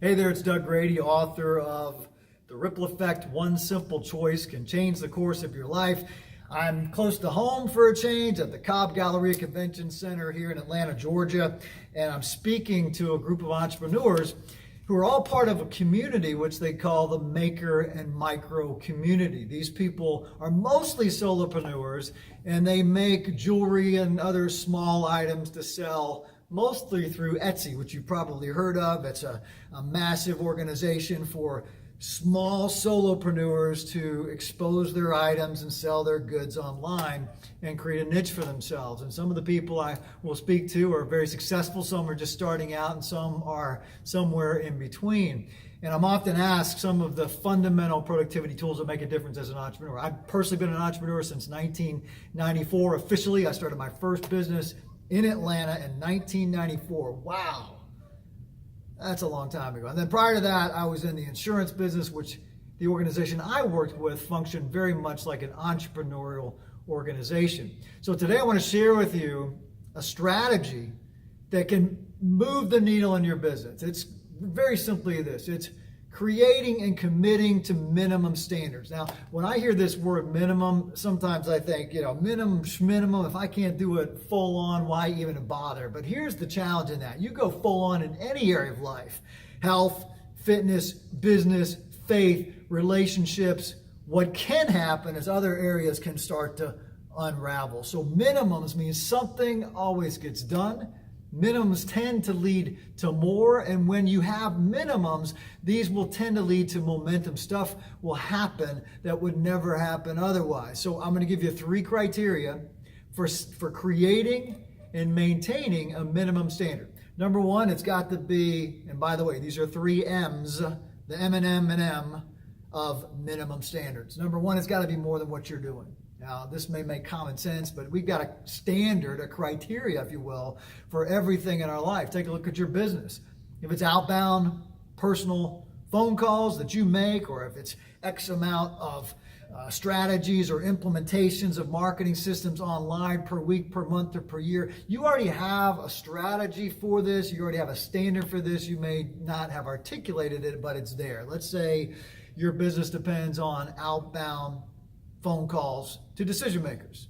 Hey there, it's Doug Grady, author of The Ripple Effect, One Simple Choice Can Change the Course of Your Life. I'm close to home for a change at the Cobb Galleria Convention Center here in Atlanta, Georgia, and I'm speaking to a group of entrepreneurs who are all part of a community which they call the maker and micro community. These people are mostly solopreneurs, and they make jewelry and other small items to sell mostly through Etsy, which you've probably heard of. It's a massive organization for small solopreneurs to expose their items and sell their goods online and create a niche for themselves. And some of the people I will speak to are very successful. Some are just starting out and some are somewhere in between. And I'm often asked some of the fundamental productivity tools that make a difference as an entrepreneur. I've personally been an entrepreneur since 1994. Officially, I started my first business in Atlanta in 1994. Wow. That's a long time ago. And then prior to that, I was in the insurance business, which the organization I worked with functioned very much like an entrepreneurial organization. So today I want to share with you a strategy that can move the needle in your business. It's very simply this. It's creating and committing to minimum standards. Now, when I hear this word minimum, sometimes I think, minimum, if I can't do it full on, why even bother? But here's the challenge in that. You go full on in any area of life: health, fitness, business, faith, relationships. What can happen is other areas can start to unravel. So minimums means something always gets done. Minimums tend to lead to more, and when you have minimums, these will tend to lead to momentum. Stuff will happen that would never happen otherwise. So I'm going to give you 3 criteria for creating and maintaining a minimum standard. Number 1, it's got to be, and by the way, these are 3 M's, the M and M of minimum standards. Number 1, it's got to be more than what you're doing. Now, this may make common sense, but we've got a standard, a criteria, if you will, for everything in our life. Take a look at your business. If it's outbound personal phone calls that you make, or if it's X amount of strategies or implementations of marketing systems online per week, per month, or per year, you already have a strategy for this. You already have a standard for this. You may not have articulated it, but it's there. Let's say your business depends on outbound phone calls to decision makers.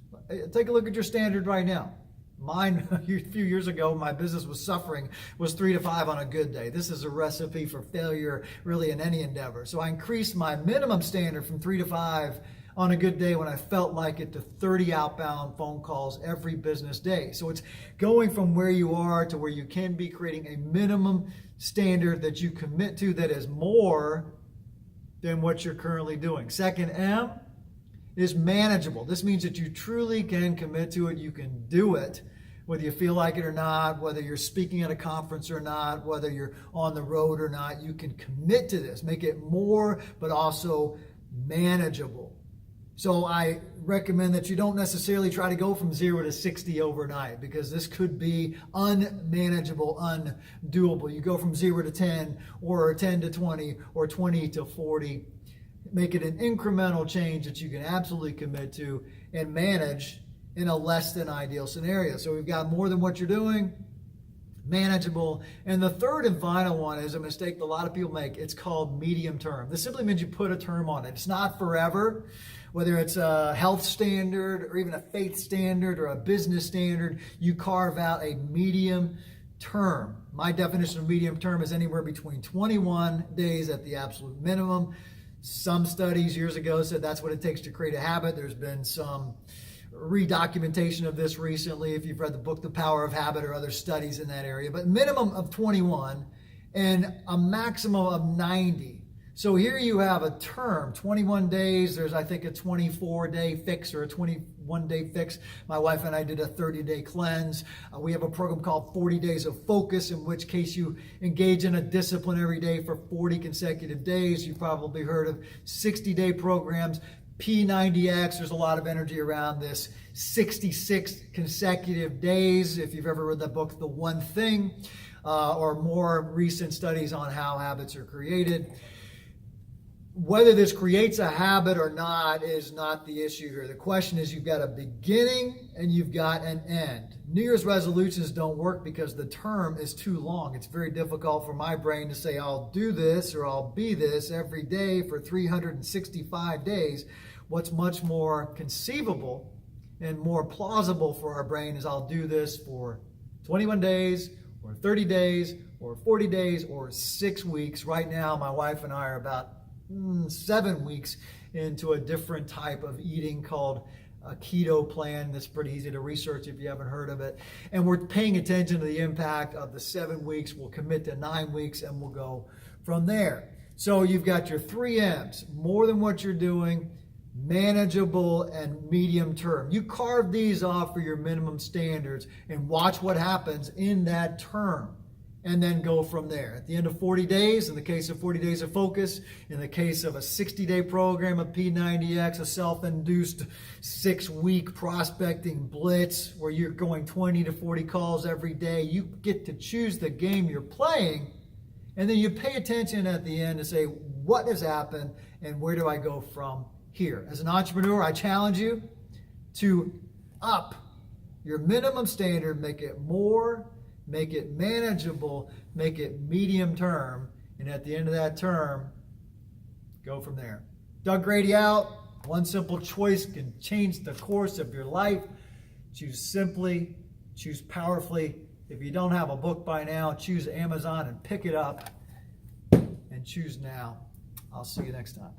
Take a look at your standard right now. Mine, a few years ago, my business was 3 to 5 on a good day. This is a recipe for failure, really, in any endeavor. So I increased my minimum standard from 3 to 5 on a good day when I felt like it to 30 outbound phone calls every business day. So it's going from where you are to where you can be, creating a minimum standard that you commit to that is more than what you're currently doing. Second M is manageable. This means that you truly can commit to it. You can do it, whether you feel like it or not, whether you're speaking at a conference or not, whether you're on the road or not. You can commit to this, make it more, but also manageable. So I recommend that you don't necessarily try to go from 0 to 60 overnight, because this could be unmanageable, undoable. You go from 0 to 10, or 10 to 20, or 20 to 40. Make it an incremental change that you can absolutely commit to and manage in a less than ideal scenario. So we've got more than what you're doing, manageable. And the third and final one is a mistake that a lot of people make. It's called medium term. This simply means you put a term on it. It's not forever. Whether it's a health standard or even a faith standard or a business standard, you carve out a medium term. My definition of medium term is anywhere between 21 days at the absolute minimum. Some studies years ago said that's what it takes to create a habit. There's been some redocumentation of this recently, if you've read the book The Power of Habit, or other studies in that area. But minimum of 21 and a maximum of 90. So here you have a term, 21 days. There's, I think, a 24-day fix or a 21-day fix. My wife and I did a 30-day cleanse. We have a program called 40 Days of Focus, in which case you engage in a discipline every day for 40 consecutive days. You've probably heard of 60-day programs. P90X, there's a lot of energy around this. 66 consecutive days, if you've ever read that book, The One Thing, or more recent studies on how habits are created. Whether this creates a habit or not is not the issue here. The question is, you've got a beginning and you've got an end. New Year's resolutions don't work because the term is too long. It's very difficult for my brain to say, I'll do this or I'll be this every day for 365 days. What's much more conceivable and more plausible for our brain is, I'll do this for 21 days or 30 days or 40 days or 6 weeks. Right now, my wife and I are about 7 weeks into a different type of eating called a keto plan. That's pretty easy to research if you haven't heard of it. And we're paying attention to the impact of the 7 weeks. We'll commit to 9 weeks and we'll go from there. So you've got your 3 M's: more than what you're doing, manageable, and medium term. You carve these off for your minimum standards and watch what happens in that term, and then go from there. At the end of 40 days, in the case of 40 Days of Focus, in the case of a 60-day program of P90X, a self-induced 6-week prospecting blitz where you're going 20 to 40 calls every day, you get to choose the game you're playing, and then you pay attention at the end to say, what has happened and where do I go from here? As an entrepreneur, I challenge you to up your minimum standard, make it more, make it manageable, make it medium term, and at the end of that term, go from there. Doug Grady out. One simple choice can change the course of your life. Choose simply, choose powerfully. If you don't have a book by now, choose Amazon and pick it up, and choose now. I'll see you next time.